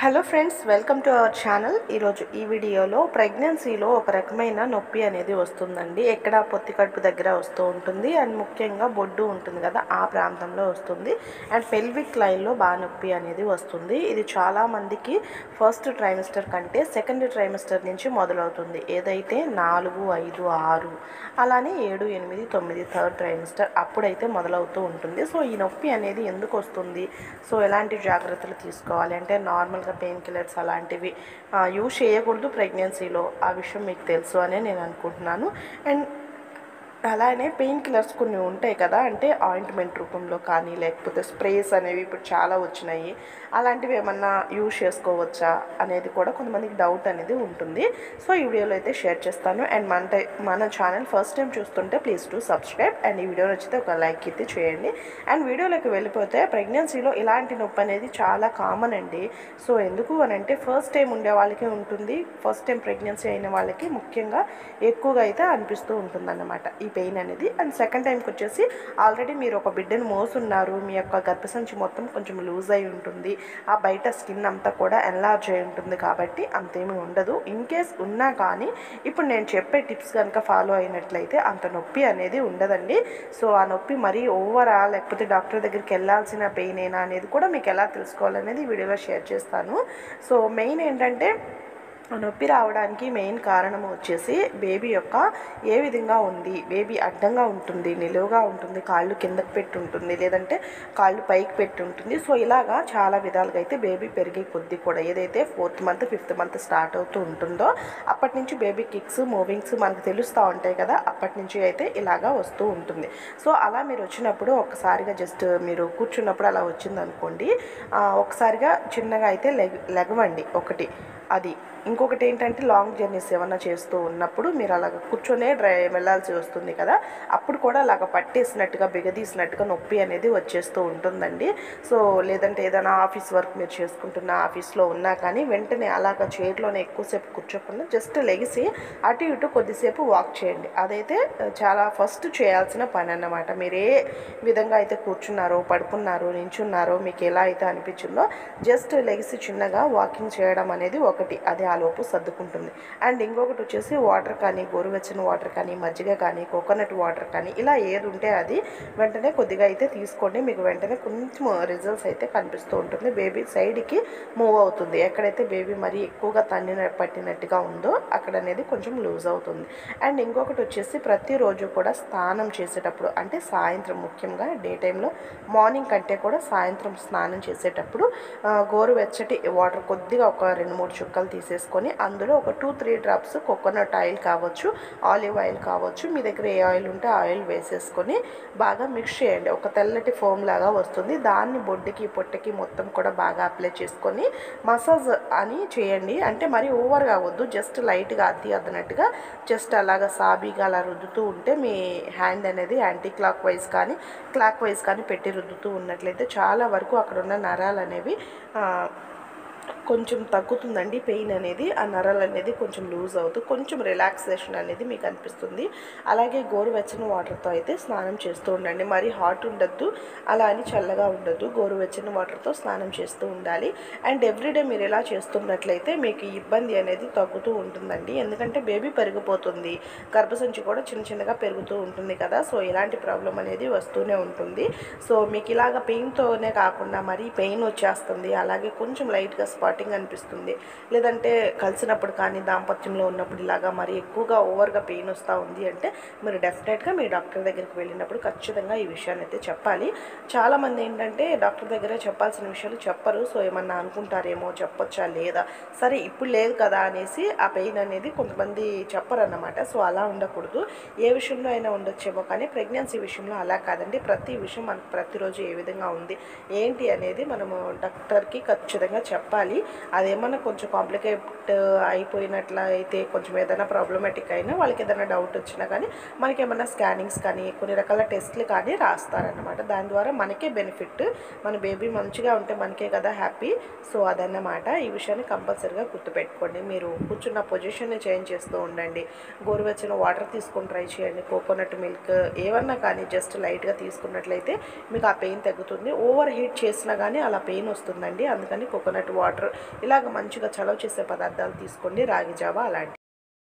Hello friends, welcome to our channel. ఈరోజు ఈ వీడియోలో ప్రెగ్నెన్సీలో ఒక రకమైన నొప్పి అనేది వస్తుందండి. ఎక్కడ పొత్తి కడుపు దగ్గర వస్తూ ఉంటుంది అండ్ ముఖ్యంగా బొడ్డు ఉంటుంది కదా, ఆ ప్రాంతంలో వస్తుంది. అండ్ పెల్విక్ లైన్లో బాగా నొప్పి అనేది వస్తుంది. ఇది చాలామందికి ఫస్ట్ ట్రైమిస్టర్ కంటే సెకండ్ ట్రైమిస్టర్ నుంచి మొదలవుతుంది. ఏదైతే 4, 5, 6 అలానే 7, 8, 9 థర్డ్ ట్రైమిస్టర్ అప్పుడైతే మొదలవుతూ ఉంటుంది. సో ఈ నొప్పి అనేది ఎందుకు వస్తుంది, సో ఎలాంటి జాగ్రత్తలు తీసుకోవాలి అంటే నార్మల్గా పెయిన్ కిల్లర్స్ అలాంటివి యూజ్ చేయకూడదు ప్రెగ్నెన్సీలో. ఆ విషయం మీకు తెలుసు అనే నేను అనుకుంటున్నాను. అండ్ అలానే పెయిన్ కిల్లర్స్ కొన్ని ఉంటాయి కదా, అంటే ఆయింట్మెంట్ రూపంలో కానీ లేకపోతే స్ప్రేస్ అనేవి ఇప్పుడు చాలా వచ్చినాయి. అలాంటివి ఏమన్నా యూజ్ చేసుకోవచ్చా అనేది కూడా కొంతమందికి డౌట్ అనేది ఉంటుంది. సో ఈ వీడియోలో అయితే షేర్ చేస్తాను. అండ్ మన ఛానల్ ఫస్ట్ టైం చూస్తుంటే ప్లీజ్ టు సబ్స్క్రైబ్. అండ్ ఈ వీడియో నచ్చితే ఒక లైక్ అయితే చేయండి. అండ్ వీడియోలోకి వెళ్ళిపోతే ప్రెగ్నెన్సీలో ఇలాంటి నొప్పి అనేది చాలా కామన్ అండి. సో ఎందుకు అని అంటే ఫస్ట్ టైం ఉండే వాళ్ళకి ఉంటుంది, ఫస్ట్ టైం ప్రెగ్నెన్సీ అయిన వాళ్ళకి ముఖ్యంగా ఎక్కువగా అయితే అనిపిస్తూ ఉంటుంది అన్నమాట ఈ పెయిన్ అనేది. అండ్ సెకండ్ టైంకి వచ్చేసి ఆల్రెడీ మీరు ఒక బిడ్డను మోసున్నారు, మీ యొక్క గర్భసంచి మొత్తం కొంచెం లూజ్ అయి ఉంటుంది, ఆ బయట స్కిన్ అంతా కూడా ఎన్లార్జ్ అయి ఉంటుంది కాబట్టి అంతేమీ ఉండదు. ఇన్ కేస్ ఉన్నా కానీ ఇప్పుడు నేను చెప్పే టిప్స్ కనుక ఫాలో అయినట్లయితే అంత నొప్పి అనేది ఉండదండి. సో ఆ నొప్పి మరీ ఓవరా లేకపోతే డాక్టర్ దగ్గరికి వెళ్ళాల్సిన పెయిన్ ఏనా అనేది కూడా మీకు ఎలా తెలుసుకోవాలనేది ఈ వీడియోలో షేర్ చేస్తాను. సో మెయిన్ ఏంటంటే నొప్పి రావడానికి మెయిన్ కారణం వచ్చేసి బేబీ యొక్క ఏ విధంగా ఉంది, బేబీ అడ్డంగా ఉంటుంది, నిలువుగా ఉంటుంది, కాళ్ళు కిందకి పెట్టి ఉంటుంది, లేదంటే కాళ్ళు పైకి పెట్టి ఉంటుంది. సో ఇలాగా చాలా విధాలుగా అయితే బేబీ పెరిగే కొద్దీ కూడా ఏదైతే 4th month 5th month start అవుతూ ఉంటుందో అప్పటి నుంచి బేబీ కిక్స్ మూవింగ్స్ మనకు తెలుస్తూ ఉంటాయి కదా, అప్పటి నుంచి అయితే ఇలాగా వస్తూ ఉంటుంది. సో అలా మీరు వచ్చినప్పుడు ఒకసారిగా జస్ట్ మీరు కూర్చున్నప్పుడు అలా వచ్చిందనుకోండి, ఒకసారిగా చిన్నగా అయితే లెగవండి ఒకటి. అది ఇంకొకటి ఏంటంటే లాంగ్ జర్నీస్ ఏమన్నా చేస్తూ ఉన్నప్పుడు మీరు అలాగ కూర్చొనే వెళ్ళాల్సి వస్తుంది కదా, అప్పుడు కూడా అలాగ పట్టేసినట్టుగా బిగదీసినట్టుగా నొప్పి అనేది వచ్చేస్తూ ఉంటుందండి. సో లేదంటే ఏదైనా ఆఫీస్ వర్క్ మీరు చేసుకుంటున్న ఆఫీస్లో ఉన్నా కానీ వెంటనే అలాగ చైర్లోనే ఎక్కువసేపు కూర్చోకుండా జస్ట్ లెగిసి అటు ఇటు కొద్దిసేపు వాక్ చేయండి. అదైతే చాలా ఫస్ట్ చేయాల్సిన పని అన్నమాట. మీరు ఏ విధంగా అయితే కూర్చున్నారో, పడుకున్నారో, నించున్నారో, మీకు ఎలా అయితే అనిపించిందో జస్ట్ లెగిసి చిన్నగా వాకింగ్ చేయడం అనేది ఒకటి, అది ఆలోపు సర్దుకుంటుంది. అండ్ ఇంకొకటి వచ్చేసి వాటర్ కానీ, గోరువెచ్చని వాటర్ కానీ, మజ్జిగ కానీ, కోకోనట్ వాటర్ కానీ, ఇలా ఏది ఉంటే అది వెంటనే కొద్దిగా అయితే తీసుకోండి. మీకు వెంటనే కొంచెం రిజల్ట్స్ అయితే కనిపిస్తూ ఉంటుంది. బేబీ సైడ్కి మూవ్ అవుతుంది. ఎక్కడైతే బేబీ మరీ ఎక్కువగా పట్టినట్టుగా ఉందో అక్కడ అనేది కొంచెం లూజ్ అవుతుంది. అండ్ ఇంకొకటి వచ్చేసి ప్రతిరోజు కూడా స్నానం చేసేటప్పుడు, అంటే సాయంత్రం ముఖ్యంగా డే టైంలో మార్నింగ్ కంటే కూడా సాయంత్రం స్నానం చేసేటప్పుడు గోరువెచ్చటి వాటర్ కొద్దిగా ఒక 2-3 చుక్కలు తీసేసుకొని అందులో ఒక 2-3 డ్రాప్స్ కోకోనట్ ఆయిల్ కావచ్చు, ఆలివ్ ఆయిల్ కావచ్చు, మీ దగ్గర ఏ ఆయిల్ ఉంటే ఆయిల్ వేసేసుకొని బాగా మిక్స్ చేయండి. ఒక తెల్లటి ఫోమ్ లాగా వస్తుంది. దాన్ని బొడ్డుకి పొట్టకి మొత్తం కూడా బాగా అప్లై చేసుకొని మసాజ్ అని చేయండి. అంటే మరి ఓవర్గా అవ్వద్దు, జస్ట్ లైట్గా అద్దినట్టుగా జస్ట్ అలాగా సాబీగా అలా రుద్దుతూ ఉంటే మీ హ్యాండ్ అనేది యాంటీ క్లాక్ వైజ్ కానీ క్లాక్ వైజ్ కానీ పెట్టి రుద్దుతూ ఉన్నట్లయితే చాలా వరకు అక్కడ ఉన్న నరాలు అనేవి కొంచెం తగ్గుతుందండి. పెయిన్ అనేది, ఆ నరాలు అనేది కొంచెం లూజ్ అవుతూ కొంచెం రిలాక్సేషన్ అనేది మీకు అనిపిస్తుంది. అలాగే గోరువెచ్చని వాటర్తో అయితే స్నానం చేస్తూ ఉండండి. మరి హాట్ ఉండద్దు, అలా అని చల్లగా ఉండద్దు, గోరువెచ్చని వాటర్తో స్నానం చేస్తూ ఉండాలి. అండ్ ఎవ్రీడే మీరు ఇలా చేస్తున్నట్లయితే మీకు ఇబ్బంది అనేది తగ్గుతూ ఉంటుందండి. ఎందుకంటే బేబీ పెరిగిపోతుంది, గర్భసంచి కూడా చిన్న చిన్నగా పెరుగుతూ ఉంటుంది కదా, సో ఇలాంటి ప్రాబ్లం అనేది వస్తూనే ఉంటుంది. సో మీకు ఇలాగ పెయిన్తోనే కాకుండా మరి పెయిన్ వచ్చేస్తుంది, అలాగే కొంచెం లైట్గా స్పాటింగ్ అనిపిస్తుంది, లేదంటే కలిసినప్పుడు కానీ దాంపత్యంలో ఉన్నప్పుడు ఇలాగా మరి ఎక్కువగా ఓవర్గా పెయిన్ వస్తూ ఉంది అంటే మీరు డెఫినెట్గా మీ డాక్టర్ దగ్గరికి వెళ్ళినప్పుడు ఖచ్చితంగా ఈ విషయాన్ని అయితే చెప్పాలి. చాలామంది ఏంటంటే డాక్టర్ దగ్గర చెప్పాల్సిన విషయాలు చెప్పరు. సో ఏమన్నా అనుకుంటారేమో, చెప్పొచ్చా లేదా, సరే ఇప్పుడు లేదు కదా అనేసి ఆ పెయిన్ అనేది కొంతమంది చెప్పరన్నమాట. సో అలా ఉండకూడదు. ఏ విషయంలో అయినా ఉండొచ్చేమో కానీ ప్రెగ్నెన్సీ విషయంలో అలా కాదండి. ప్రతి విషయం మనకు ప్రతిరోజు ఏ విధంగా ఉంది ఏంటి అనేది మనము డాక్టర్కి ఖచ్చితంగా చెప్పాలి. అదేమన్నా కొంచెం కాంప్లికేట్ అయిపోయినట్లయితే, కొంచెం ఏదైనా ప్రాబ్లమాటిక్ అయినా, వాళ్ళకి ఏదైనా డౌట్ వచ్చినా కానీ మనకి ఏమైనా స్కానింగ్స్ కానీ కొన్ని రకాల టెస్ట్లు కానీ రాస్తారనమాట. దాని ద్వారా మనకే బెనిఫిట్, మన బేబీ మంచిగా ఉంటే మనకే కదా హ్యాపీ. సో అదన్నమాట. ఈ విషయాన్ని కంపల్సరీగా గుర్తుపెట్టుకోండి. మీరు కూర్చున్న పొజిషన్ని చేంజ్ చేస్తూ ఉండండి. గోరువెచ్చని వాటర్ తీసుకొని ట్రై చేయండి. కోకోనట్ మిల్క్ ఏమన్నా కానీ జస్ట్ లైట్గా తీసుకున్నట్లయితే మీకు ఆ పెయిన్ తగ్గుతుంది. ఓవర్ హీట్ చేసినా కానీ అలా పెయిన్ వస్తుందండి. అందుకని కోకోనట్ వాటర్ ఇలాగ మంచిగా చలవ చేసే పదార్థాలు తీసుకోండి, రాగి జావా అలాంటివి.